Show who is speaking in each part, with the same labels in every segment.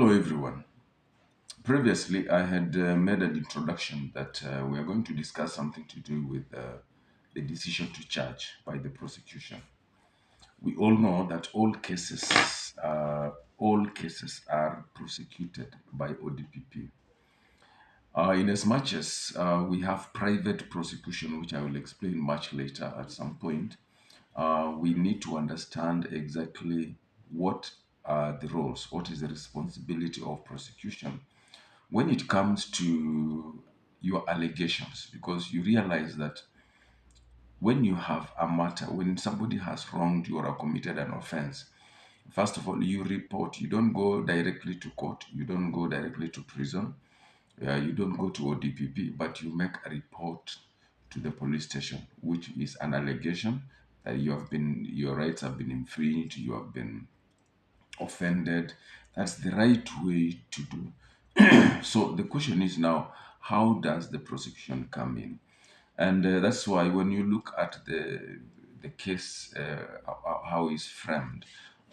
Speaker 1: Hello, everyone. Previously, I had made an introduction that we are going to discuss something to do with the decision to charge by the prosecution. We all know that all cases are prosecuted by ODPP. In as much as we have private prosecution, which I will explain much later at some point, we need to understand exactly what are the roles, what is the responsibility of prosecution when it comes to your allegations, because you realize that when you have a matter, when somebody has wronged you or committed an offense, first of all, you report. You don't go directly to court, you don't go directly to prison, you don't go to ODPP, but you make a report to the police station, which is an allegation that your rights have been infringed, you have been offended. That's the right way to do. So the question is now, how does the prosecution come in? And that's why when you look at the case, how it's framed,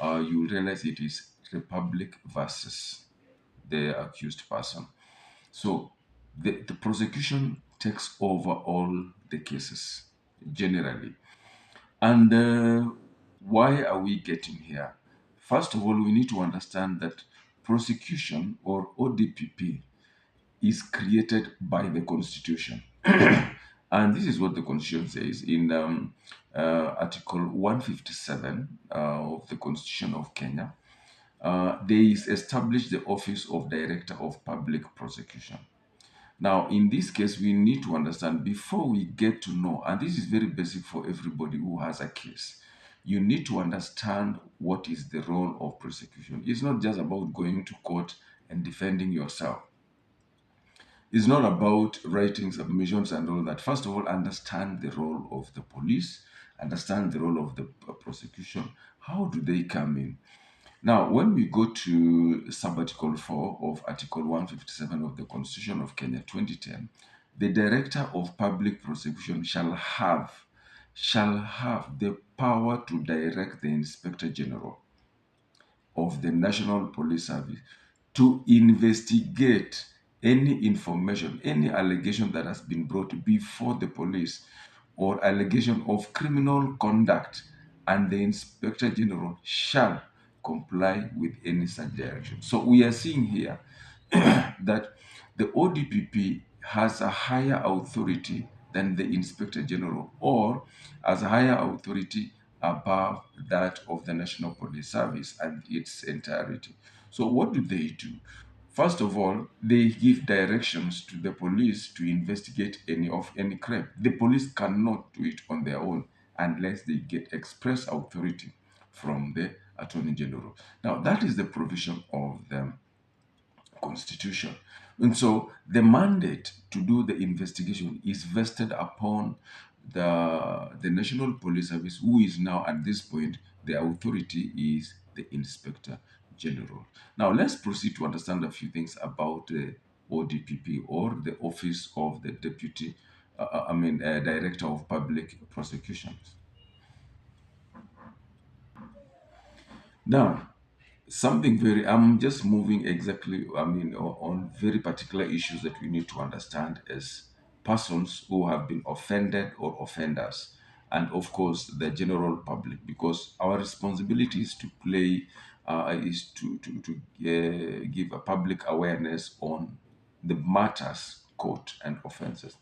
Speaker 1: you realize it is Republic versus the accused person. So the prosecution takes over all the cases generally. And why are we getting here? First of all, we need to understand that prosecution or ODPP is created by the Constitution. And this is what the Constitution says in Article 157 of the Constitution of Kenya. There is established the office of Director of Public Prosecution. Now, in this case, we need to understand before we get to know, and this is very basic for everybody who has a case, you need to understand what is the role of prosecution. It's not just about going to court and defending yourself. It's not about writing submissions and all that. First of all, understand the role of the police, understand the role of the prosecution. How do they come in? Now, when we go to Sub-Article 4 of Article 157 of the Constitution of Kenya 2010, the Director of Public Prosecution shall have the power to direct the Inspector General of the National Police Service to investigate any information, any allegation that has been brought before the police or allegation of criminal conduct, and the Inspector General shall comply with any such direction. So we are seeing here that the ODPP has a higher authority than the Inspector General, or has a higher authority above that of the National Police Service and its entirety. So what do they do? First of all, they give directions to the police to investigate any crime. The police cannot do it on their own unless they get express authority from the Attorney General. Now, that is the provision of the Constitution. And so the mandate to do the investigation is vested upon the National Police Service, who is now at this point, the authority is the Inspector General. Now let's proceed to understand a few things about the ODPP, or the Office of the Director of Public Prosecutions. Now, I'm just moving exactly, on very particular issues that we need to understand as persons who have been offended or offenders, and of course the general public, because our responsibility is to play, is to give a public awareness on the matters, court, and offenses.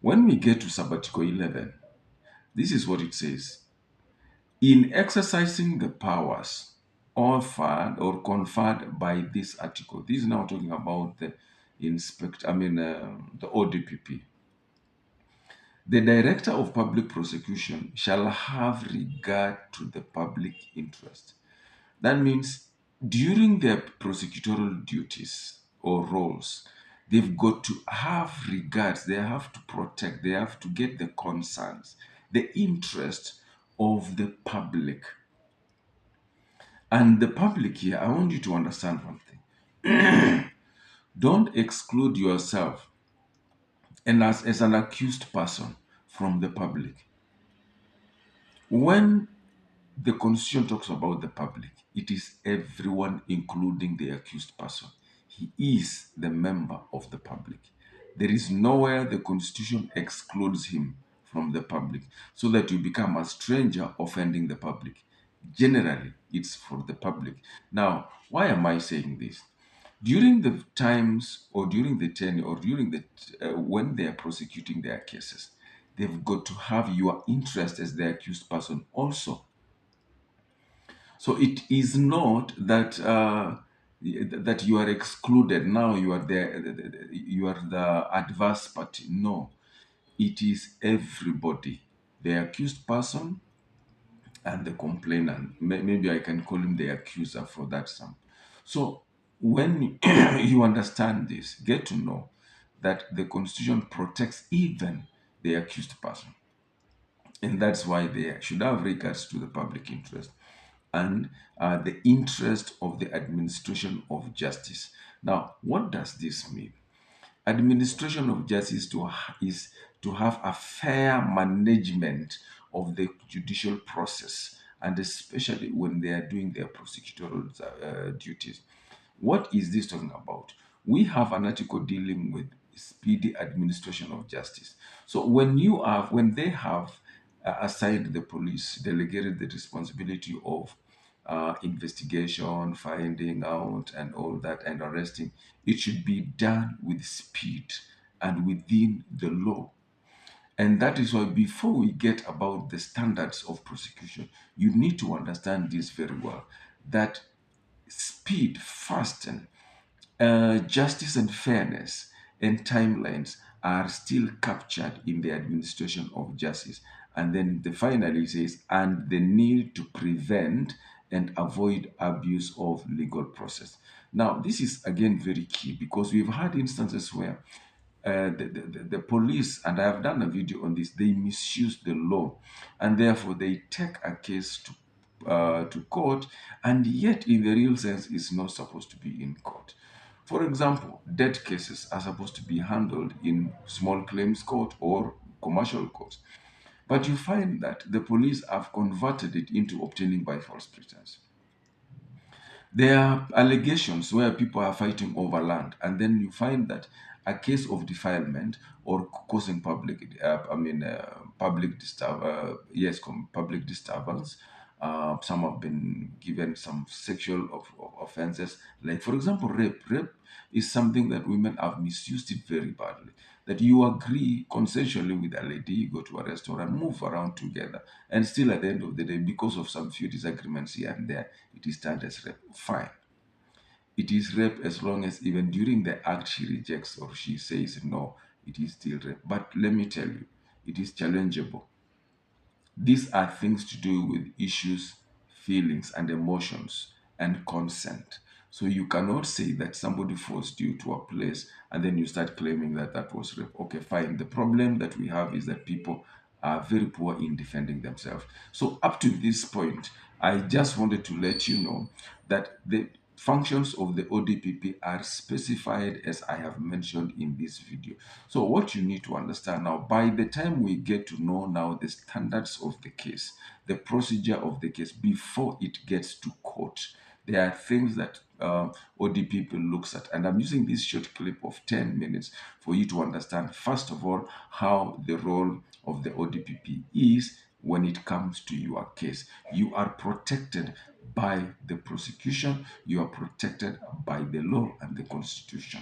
Speaker 1: When we get to Sabbatical 11, this is what it says. In exercising the powers offered or conferred by this article, this is now talking about the ODPP. The Director of Public Prosecution shall have regard to the public interest. That means during their prosecutorial duties or roles, they've got to have regards, they have to protect, they have to get the concerns, the interest of the public. And the public here, I want you to understand one thing. Don't exclude yourself and as an accused person from the public. When the Constitution talks about the public, it is everyone, including the accused person. He is the member of the public. There is nowhere the Constitution excludes him from the public so that you become a stranger offending the public. Generally, it's for the public. Now, why am I saying this? During the times or during the tenure or during the when they are prosecuting their cases, they've got to have your interest as the accused person also. So it is not that that you are excluded. Now you are the adverse party. No, it is everybody, the accused person and the complainant. Maybe I can call him the accuser for that sum. So when you understand this, get to know that the Constitution protects even the accused person. And that's why they should have regards to the public interest and the interest of the administration of justice. Now, what does this mean? Administration of justice is to have a fair management of the judicial process, and especially when they are doing their prosecutorial duties. What is this talking about? We have an article dealing with speedy administration of justice. So when they have assigned the police, delegated the responsibility of investigation, finding out, and all that, and arresting, it should be done with speed and within the law. And that is why before we get about the standards of prosecution, you need to understand this very well, that speed, fast, and justice and fairness and timelines are still captured in the administration of justice. And then the finally says, and the need to prevent and avoid abuse of legal process. Now, this is again very key because we've had instances where the police, and I have done a video on this, they misuse the law and therefore they take a case to court, and yet in the real sense it's not supposed to be in court. For example, debt cases are supposed to be handled in small claims court or commercial court, but you find that the police have converted it into obtaining by false pretense. There are allegations where people are fighting over land, and then you find that a case of defilement or causing public disturbance. Some have been given some sexual offenses, like for example, rape. Rape is something that women have misused it very badly. That you agree consensually with a lady, you go to a restaurant, move around together, and still at the end of the day, because of some few disagreements here and there, it is termed as rape. Fine. It is rape as long as even during the act she rejects or she says no, it is still rape. But let me tell you, it is challengeable. These are things to do with issues, feelings, and emotions and consent. So you cannot say that somebody forced you to a place and then you start claiming that that was rape. Okay, fine. The problem that we have is that people are very poor in defending themselves. So up to this point, I just wanted to let you know that the functions of the ODPP are specified as I have mentioned in this video. So what you need to understand now, by the time we get to know now the standards of the case, the procedure of the case before it gets to court, there are things that ODPP looks at. And I'm using this short clip of 10 minutes for you to understand, first of all, how the role of the ODPP is when it comes to your case. You are protected by the prosecution, you are protected by the law and the Constitution.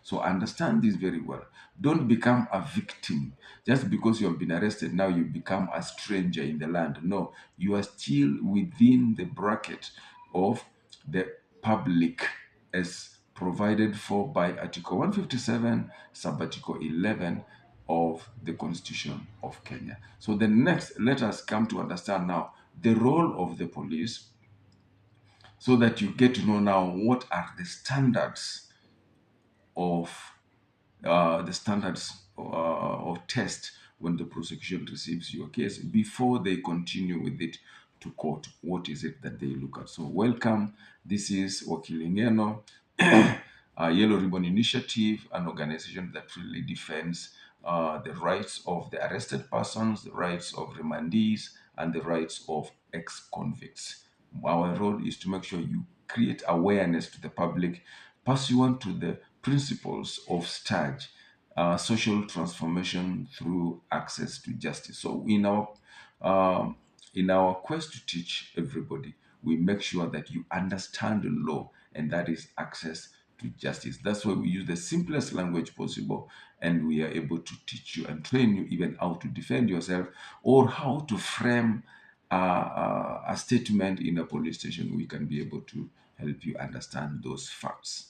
Speaker 1: So understand this very well. Don't become a victim. Just because you have been arrested, now you become a stranger in the land. No, you are still within the bracket of the public as provided for by Article 157, Sub-Article 11 of the Constitution of Kenya. So the next, let us come to understand now the role of the police so that you get to know now what are of the standards of test when the prosecution receives your case before they continue with it to court. What is it that they look at? So welcome. This is Wakilingeno, a Yellow Ribbon Initiative, an organization that really defends the rights of the arrested persons, the rights of remandees, and the rights of ex-convicts. Our role is to make sure you create awareness to the public pursuant to the principles of STARJ, social transformation through access to justice. So um, in our quest to teach everybody, we make sure that you understand the law, and that is access to justice. That's why we use the simplest language possible, and we are able to teach you and train you even how to defend yourself or how to frame a statement in a police station. We can be able to help you understand those facts.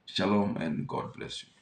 Speaker 1: Shalom and God bless you.